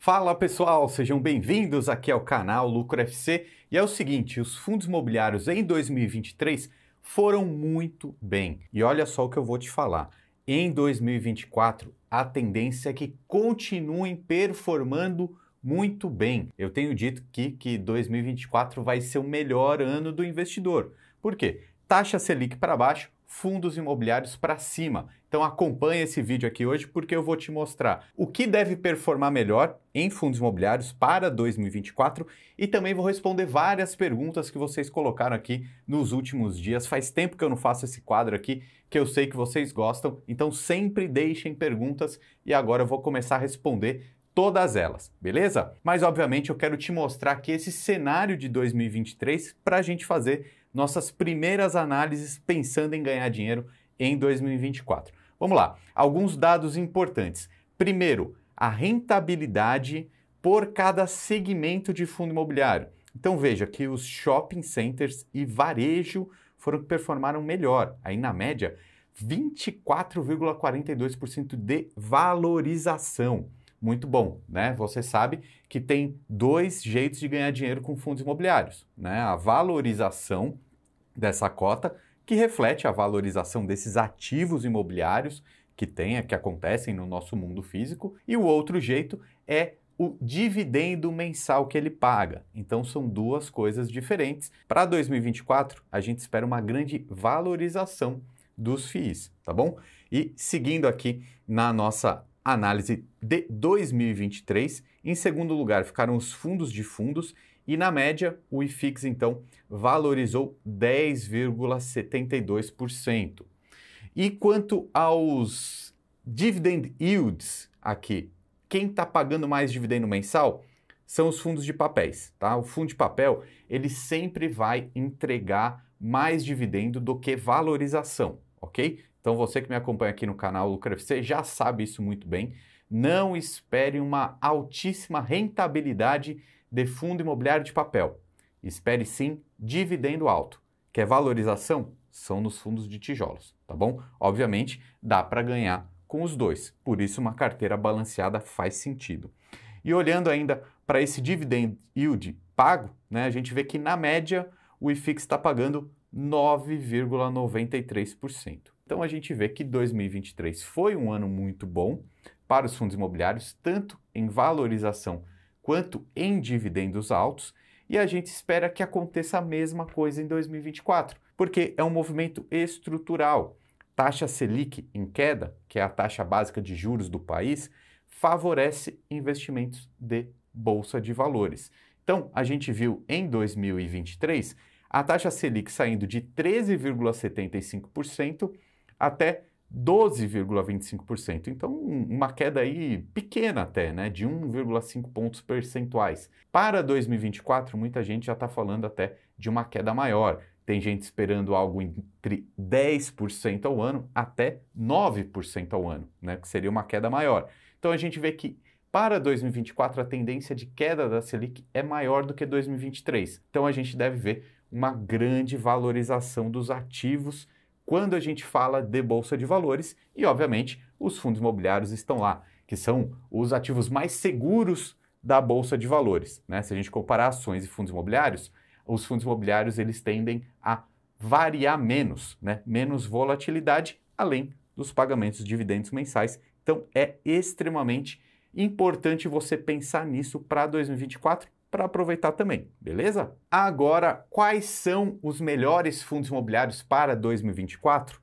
Fala pessoal, sejam bem-vindos aqui ao canal Lucro FC. E é o seguinte, os fundos imobiliários em 2023 foram muito bem. E olha só o que eu vou te falar. Em 2024, a tendência é que continuem performando muito bem. Eu tenho dito que 2024 vai ser o melhor ano do investidor. Por quê? Taxa Selic para baixo, fundos imobiliários para cima. Então acompanhe esse vídeo aqui hoje porque eu vou te mostrar o que deve performar melhor em fundos imobiliários para 2024 e também vou responder várias perguntas que vocês colocaram aqui nos últimos dias. Faz tempo que eu não faço esse quadro aqui, que eu sei que vocês gostam, então sempre deixem perguntas e agora eu vou começar a responder todas elas, beleza? Mas obviamente eu quero te mostrar aqui esse cenário de 2023 para a gente fazer nossas primeiras análises pensando em ganhar dinheiro em 2024. Vamos lá, alguns dados importantes. Primeiro, a rentabilidade por cada segmento de fundo imobiliário. Então veja que os shopping centers e varejo foram que performaram melhor. Aí na média, 24,42% de valorização. Muito bom, né? Você sabe que tem dois jeitos de ganhar dinheiro com fundos imobiliários, né? A valorização dessa cota, que reflete a valorização desses ativos imobiliários que acontecem no nosso mundo físico, e o outro jeito é o dividendo mensal que ele paga. Então são duas coisas diferentes. Para 2024, a gente espera uma grande valorização dos FIIs, tá bom? E seguindo aqui na nossa análise de 2023, em segundo lugar ficaram os fundos de fundos e na média o IFIX então valorizou 10,72%. E quanto aos dividend yields aqui, quem está pagando mais dividendo mensal são os fundos de papéis, tá? O fundo de papel ele sempre vai entregar mais dividendo do que valorização, ok? Então você que me acompanha aqui no canal Lucro FC já sabe isso muito bem. Não espere uma altíssima rentabilidade de fundo imobiliário de papel. Espere sim dividendo alto. Quer valorização? São nos fundos de tijolos, tá bom? Obviamente dá para ganhar com os dois, por isso uma carteira balanceada faz sentido. E olhando ainda para esse dividend yield pago, né, a gente vê que na média o IFIX está pagando 9,93%. Então a gente vê que 2023 foi um ano muito bom para os fundos imobiliários, tanto em valorização quanto em dividendos altos, e a gente espera que aconteça a mesma coisa em 2024, porque é um movimento estrutural. Taxa Selic em queda, que é a taxa básica de juros do país, favorece investimentos de bolsa de valores. Então, a gente viu em 2023 a taxa Selic saindo de 13,75% até 12,25%. Então, uma queda aí pequena até, né, de 1,5 pontos percentuais. Para 2024, muita gente já está falando até de uma queda maior. Tem gente esperando algo entre 10% ao ano até 9% ao ano, né, que seria uma queda maior. Então, a gente vê que para 2024, a tendência de queda da Selic é maior do que 2023. Então, a gente deve ver uma grande valorização dos ativos quando a gente fala de bolsa de valores e, obviamente, os fundos imobiliários estão lá, que são os ativos mais seguros da bolsa de valores, né? Se a gente comparar ações e fundos imobiliários, os fundos imobiliários eles tendem a variar menos, né? Menos volatilidade, além dos pagamentos de dividendos mensais. Então, é extremamente importante você pensar nisso para 2024, para aproveitar também, beleza? Agora, quais são os melhores fundos imobiliários para 2024?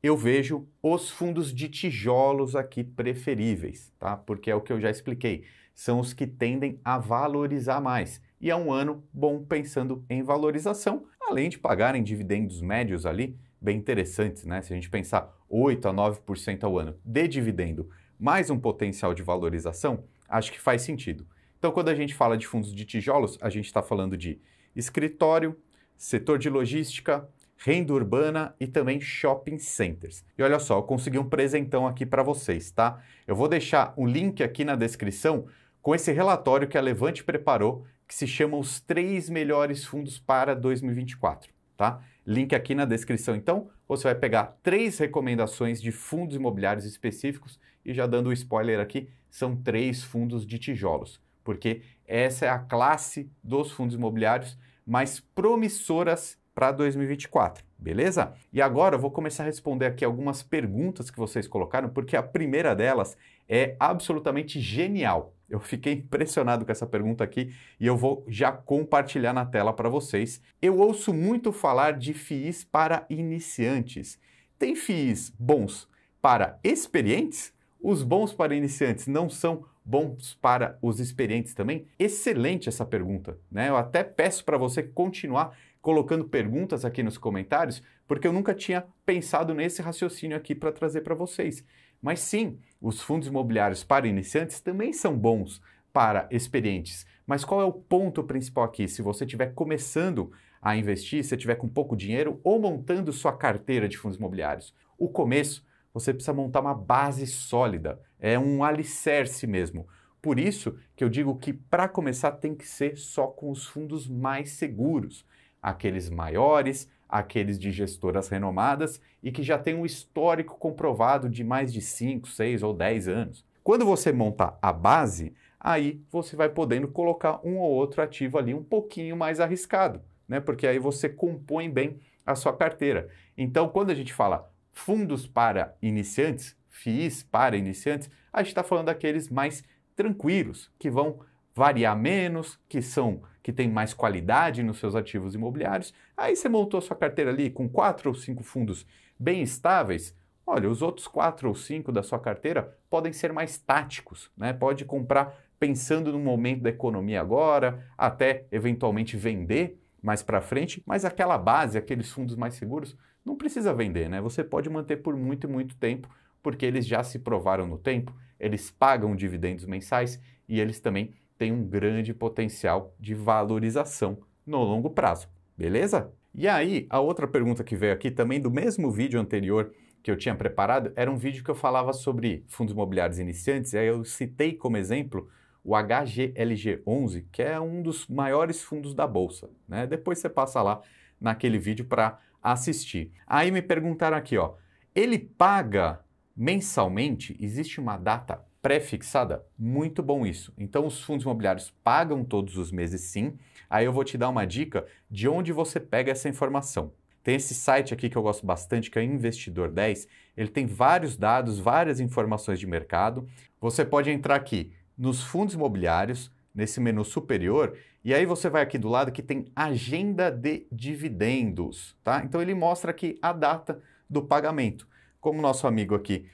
Eu vejo os fundos de tijolos aqui preferíveis, tá? Porque é o que eu já expliquei, são os que tendem a valorizar mais. E é um ano bom pensando em valorização, além de pagarem dividendos médios ali, bem interessantes, né? Se a gente pensar 8 a 9% ao ano de dividendo, mais um potencial de valorização, acho que faz sentido. Então, quando a gente fala de fundos de tijolos, a gente está falando de escritório, setor de logística, renda urbana e também shopping centers. E olha só, eu consegui um presentão aqui para vocês, tá? Eu vou deixar um link aqui na descrição com esse relatório que a Levante preparou, que se chama Os 3 Melhores Fundos para 2024, tá? Link aqui na descrição, então, você vai pegar 3 recomendações de fundos imobiliários específicos e já dando o spoiler aqui, são 3 fundos de tijolos, porque essa é a classe dos fundos imobiliários mais promissoras para 2024, beleza? E agora eu vou começar a responder aqui algumas perguntas que vocês colocaram, porque a primeira delas é absolutamente genial. Eu fiquei impressionado com essa pergunta aqui e eu vou já compartilhar na tela para vocês. Eu ouço muito falar de FIIs para iniciantes. Tem FIIs bons para experientes? Os bons para iniciantes não são bons para os experientes também? Excelente essa pergunta, né? Eu até peço para você continuar colocando perguntas aqui nos comentários, porque eu nunca tinha pensado nesse raciocínio aqui para trazer para vocês. Mas sim, os fundos imobiliários para iniciantes também são bons para experientes. Mas qual é o ponto principal aqui? Se você estiver começando a investir, se estiver com pouco dinheiro ou montando sua carteira de fundos imobiliários, o começo você precisa montar uma base sólida, é um alicerce mesmo. Por isso que eu digo que para começar tem que ser só com os fundos mais seguros, aqueles maiores, aqueles de gestoras renomadas e que já têm um histórico comprovado de mais de 5, 6 ou 10 anos. Quando você monta a base, aí você vai podendo colocar um ou outro ativo ali um pouquinho mais arriscado, né? Porque aí você compõe bem a sua carteira. Então, quando a gente fala fundos para iniciantes, FIIs para iniciantes, a gente está falando daqueles mais tranquilos, que vão variar menos, que tem mais qualidade nos seus ativos imobiliários. Aí você montou a sua carteira ali com 4 ou 5 fundos bem estáveis. Olha, os outros 4 ou 5 da sua carteira podem ser mais táticos, né? Pode comprar pensando no momento da economia agora, até eventualmente vender mais para frente, mas aquela base, aqueles fundos mais seguros, não precisa vender, né? Você pode manter por muito e muito tempo, porque eles já se provaram no tempo, eles pagam dividendos mensais e eles também têm um grande potencial de valorização no longo prazo, beleza? E aí, a outra pergunta que veio aqui, também do mesmo vídeo anterior que eu tinha preparado, era um vídeo que eu falava sobre fundos imobiliários iniciantes, e aí eu citei como exemplo o HGLG11, que é um dos maiores fundos da Bolsa, né? Depois você passa lá naquele vídeo para assistir. Aí me perguntaram aqui, ó, ele paga mensalmente? Existe uma data pré-fixada? Muito bom isso. Então os fundos imobiliários pagam todos os meses sim. Aí eu vou te dar uma dica de onde você pega essa informação. Tem esse site aqui que eu gosto bastante, que é o Investidor 10. Ele tem vários dados, várias informações de mercado. Você pode entrar aqui nos fundos imobiliários, nesse menu superior, e aí você vai aqui do lado que tem agenda de dividendos, tá? Então ele mostra aqui a data do pagamento. Como nosso amigo aqui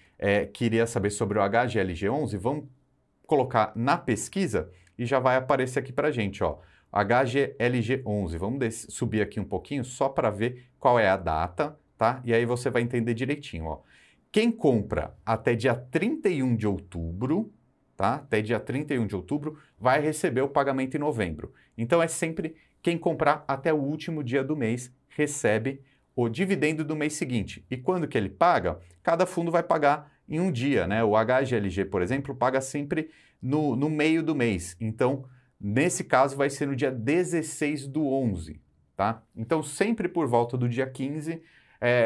queria saber sobre o HGLG11, vamos colocar na pesquisa e já vai aparecer aqui para a gente, ó. HGLG11. Vamos subir aqui um pouquinho só para ver qual é a data, tá? E aí você vai entender direitinho, ó. Quem compra até dia 31 de outubro, tá? Até dia 31 de outubro, vai receber o pagamento em novembro. Então é sempre quem comprar até o último dia do mês recebe o dividendo do mês seguinte. E quando que ele paga? Cada fundo vai pagar em um dia, né? O HGLG, por exemplo, paga sempre no meio do mês. Então, nesse caso, vai ser no dia 16 do 11, tá? Então, sempre por volta do dia 15,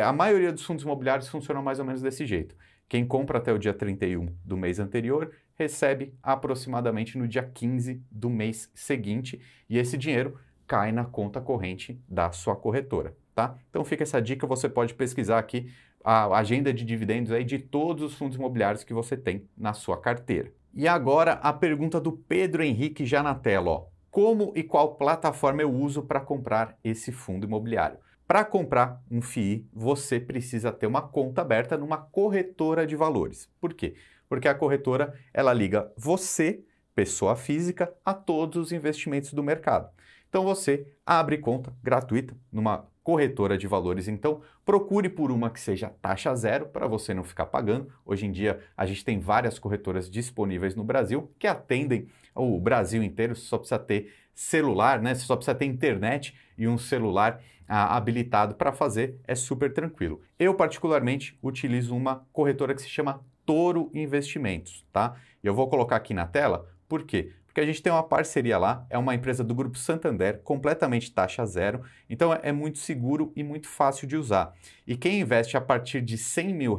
a maioria dos fundos imobiliários funcionam mais ou menos desse jeito. Quem compra até o dia 31 do mês anterior recebe aproximadamente no dia 15 do mês seguinte e esse dinheiro cai na conta corrente da sua corretora, tá? Então fica essa dica, você pode pesquisar aqui a agenda de dividendos aí de todos os fundos imobiliários que você tem na sua carteira. E agora a pergunta do Pedro Henrique já na tela, ó. Como e qual plataforma eu uso para comprar esse fundo imobiliário? Para comprar um FII, você precisa ter uma conta aberta numa corretora de valores. Por quê? Porque a corretora, ela liga você, pessoa física, a todos os investimentos do mercado. Então você abre conta gratuita numa corretora de valores. Então procure por uma que seja taxa zero para você não ficar pagando. Hoje em dia a gente tem várias corretoras disponíveis no Brasil que atendem o Brasil inteiro. Você só precisa ter celular, né? Você só precisa ter internet e um celular habilitado para fazer. É super tranquilo. Eu particularmente utilizo uma corretora que se chama Toro Investimentos, tá? E eu vou colocar aqui na tela, por quê? Porque a gente tem uma parceria lá, é uma empresa do Grupo Santander, completamente taxa zero, então é muito seguro e muito fácil de usar. E quem investe a partir de R$100 mil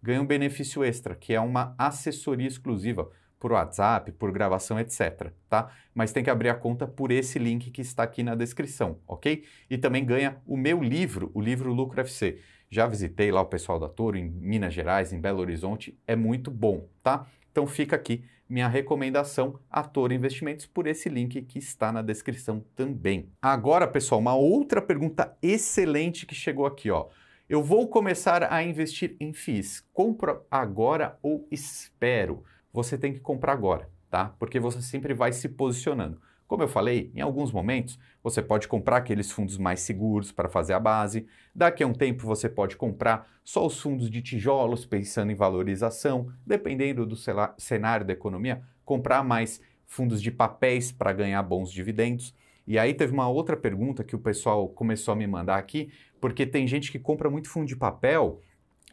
ganha um benefício extra, que é uma assessoria exclusiva por WhatsApp, por gravação, etc, tá? Mas tem que abrir a conta por esse link que está aqui na descrição, ok? E também ganha o meu livro, o livro Lucro FC. Já visitei lá o pessoal da Toro em Minas Gerais, em Belo Horizonte, é muito bom, tá? Então fica aqui minha recomendação a Toro Investimentos por esse link que está na descrição também. Agora, pessoal, uma outra pergunta excelente que chegou aqui, ó. Eu vou começar a investir em FIIs. Compro agora ou espero? Você tem que comprar agora, tá? Porque você sempre vai se posicionando. Como eu falei, em alguns momentos você pode comprar aqueles fundos mais seguros para fazer a base. Daqui a um tempo você pode comprar só os fundos de tijolos pensando em valorização. Dependendo do cenário da economia, comprar mais fundos de papéis para ganhar bons dividendos. E aí teve uma outra pergunta que o pessoal começou a me mandar aqui, porque tem gente que compra muito fundo de papel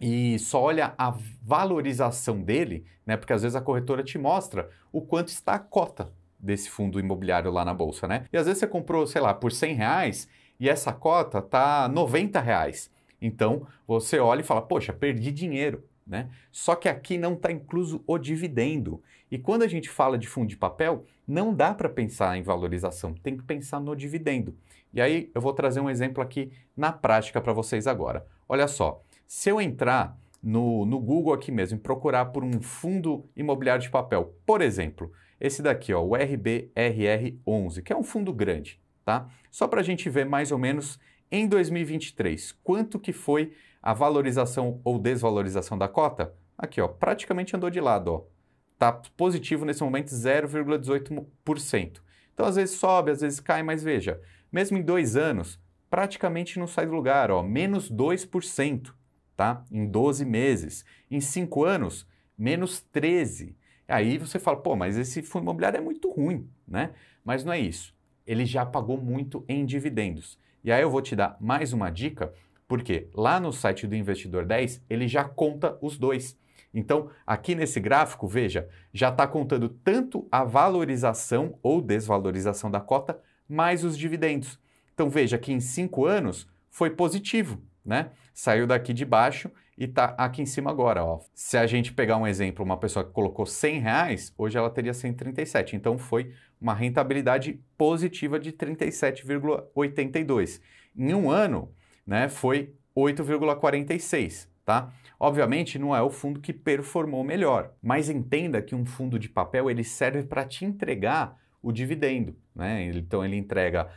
e só olha a valorização dele, né? Porque às vezes a corretora te mostra o quanto está a cota desse fundo imobiliário lá na bolsa, né? E às vezes você comprou, sei lá, por R$100 e essa cota tá R$90. Então você olha e fala, poxa, perdi dinheiro, né? Só que aqui não está incluso o dividendo. E quando a gente fala de fundo de papel, não dá para pensar em valorização, tem que pensar no dividendo. E aí eu vou trazer um exemplo aqui na prática para vocês agora. Olha só. Se eu entrar no Google aqui mesmo e procurar por um fundo imobiliário de papel, por exemplo, esse daqui, ó, o RBRR11, que é um fundo grande, tá? Só para a gente ver mais ou menos em 2023, quanto que foi a valorização ou desvalorização da cota? Aqui, ó, praticamente andou de lado, ó. Tá positivo nesse momento 0,18%. Então, às vezes sobe, às vezes cai, mas veja, mesmo em 2 anos, praticamente não sai do lugar, ó, menos 2%. Tá? Em 12 meses. Em 5 anos, menos 13%. Aí você fala, pô, mas esse fundo imobiliário é muito ruim, né? Mas não é isso. Ele já pagou muito em dividendos. E aí eu vou te dar mais uma dica, porque lá no site do Investidor 10, ele já conta os dois. Então, aqui nesse gráfico, veja, já está contando tanto a valorização ou desvalorização da cota, mais os dividendos. Então, veja que em 5 anos foi positivo, né? Saiu daqui de baixo e está aqui em cima agora, ó. Se a gente pegar um exemplo, uma pessoa que colocou R$100, hoje ela teria 137. Então foi uma rentabilidade positiva de 37,82. Em um ano, né, foi 8,46, tá? Obviamente não é o fundo que performou melhor, mas entenda que um fundo de papel ele serve para te entregar o dividendo, né? Então ele entrega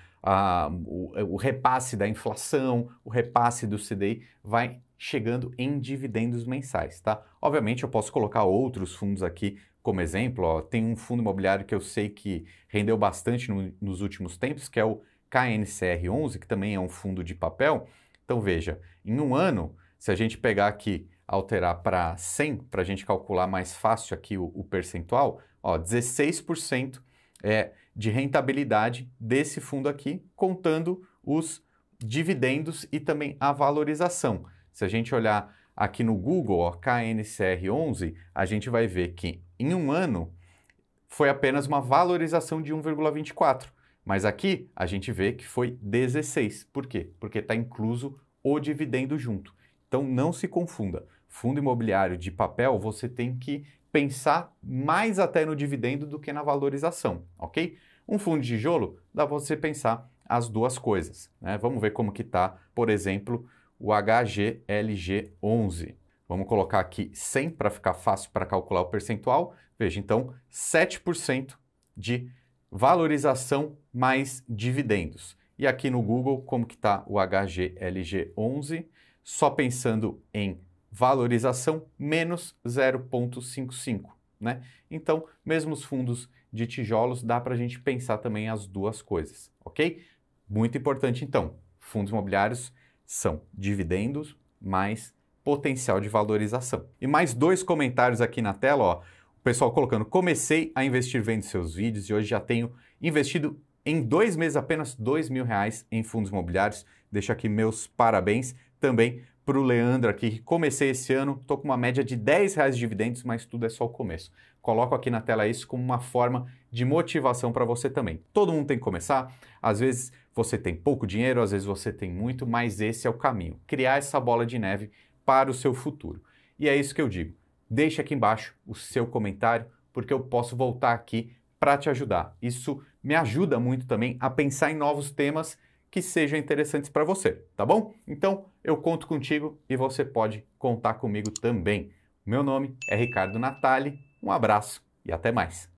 o repasse da inflação, o repasse do CDI vai chegando em dividendos mensais, tá? Obviamente eu posso colocar outros fundos aqui como exemplo, ó, tem um fundo imobiliário que eu sei que rendeu bastante nos últimos tempos, que é o KNCR11, que também é um fundo de papel. Então veja, em um ano, se a gente pegar aqui, alterar para 100, para a gente calcular mais fácil aqui o percentual, ó, 16% de rentabilidade desse fundo aqui, contando os dividendos e também a valorização. Se a gente olhar aqui no Google, ó, KNCR11, a gente vai ver que em um ano foi apenas uma valorização de 1,24. Mas aqui a gente vê que foi 16. Por quê? Porque está incluso o dividendo junto. Então não se confunda. Fundo imobiliário de papel, você tem que pensar mais até no dividendo do que na valorização, ok? Um fundo de tijolo, dá para você pensar as duas coisas, né? Vamos ver como que está, por exemplo, o HGLG11. Vamos colocar aqui 100 para ficar fácil para calcular o percentual. Veja, então, 7% de valorização mais dividendos. E aqui no Google, como que está o HGLG11? Só pensando em valorização, menos 0,55, né? Então, mesmo os fundos de tijolos, dá para a gente pensar também as duas coisas, ok? Muito importante, então, fundos imobiliários são dividendos mais potencial de valorização. E mais 2 comentários aqui na tela, ó. O pessoal colocando, comecei a investir vendo seus vídeos e hoje já tenho investido em 2 meses apenas R$2 mil em fundos imobiliários. Deixo aqui meus parabéns também para o Leandro aqui, que comecei esse ano, estou com uma média de R$10 de dividendos, mas tudo é só o começo. Coloco aqui na tela isso como uma forma de motivação para você também. Todo mundo tem que começar, às vezes você tem pouco dinheiro, às vezes você tem muito, mas esse é o caminho. Criar essa bola de neve para o seu futuro. E é isso que eu digo. Deixe aqui embaixo o seu comentário, porque eu posso voltar aqui para te ajudar. Isso me ajuda muito também a pensar em novos temas que sejam interessantes para você, tá bom? Então, eu conto contigo e você pode contar comigo também. Meu nome é Ricardo Natali, um abraço e até mais.